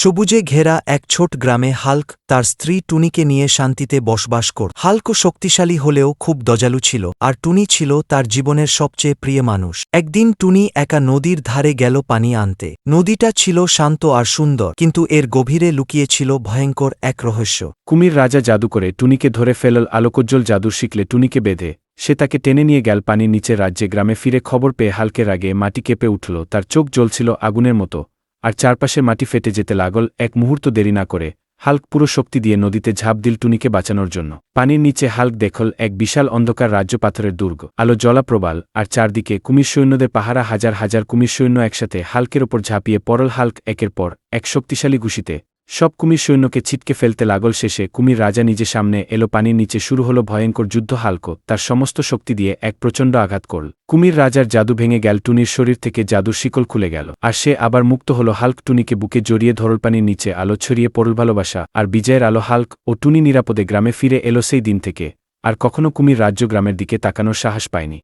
সবুজে ঘেরা এক ছোট গ্রামে হাল্ক তার স্ত্রী টুনিকে নিয়ে শান্তিতে বসবাস করত। হাল্ক শক্তিশালী হলেও খুব দয়ালু ছিল, আর টুনি ছিল তার জীবনের সবচেয়ে প্রিয় মানুষ। একদিন টুনি একা নদীর ধারে গেল পানি আনতে। নদীটা ছিল শান্ত আর সুন্দর, কিন্তু এর গভীরে লুকিয়ে ছিল ভয়ঙ্কর এক রহস্য। কুমির রাজা জাদু করে টুনিকে ধরে ফেলল। আলোকোজ্জ্বল জাদু শিখলে টুনিকে বেঁধে সে তাকে টেনে নিয়ে গেল পানির নিচে। রাজ্যে গ্রামে ফিরে খবর পেয়ে হাল্কের আগে মাটি কেঁপে উঠল। তার চোখ জ্বলছিল আগুনের মতো, আর চারপাশে মাটি ফেটে যেতে লাগল। এক মুহূর্ত দেরি না করে হাল্ক পুরো শক্তি দিয়ে নদীতে ঝাঁপ দিল টুনিকে বাঁচানোর জন্য। পানির নিচে হাল্ক দেখল এক বিশাল অন্ধকার রাজ্য, পাথরের দুর্গ, আলো জ্বলা প্রবাল, আর চারদিকে কুমির সৈন্যদের পাহারা। হাজার হাজার কুমির সৈন্য একসাথে হাল্কের ওপর ঝাঁপিয়ে পড়ল। হাল্ক একের পর এক শক্তিশালী ঘুষিতে সব কুমির সৈন্যকে ছিটকে ফেলতে লাগল। শেষে কুমির রাজা নিজে সামনে এলো। পানির নিচে শুরু হলো ভয়ঙ্কর যুদ্ধ। হাল্ক তার সমস্ত শক্তি দিয়ে এক প্রচণ্ড আঘাত করল। কুমির রাজার জাদু ভেঙে গেল। টুনির শরীর থেকে জাদুর শিকল খুলে গেল, আর সে আবার মুক্ত হলো। হাল্ক টুনিকে বুকে জড়িয়ে ধরল। পানির নিচে আলো ছড়িয়ে পড়ল ভালোবাসা আর বিজয়ের আলো। হাল্ক ও টুনি নিরাপদে গ্রামে ফিরে এলো। সেই দিন থেকে আর কখনো কুমির রাজ্য গ্রামের দিকে তাকানোর সাহস পায়নি।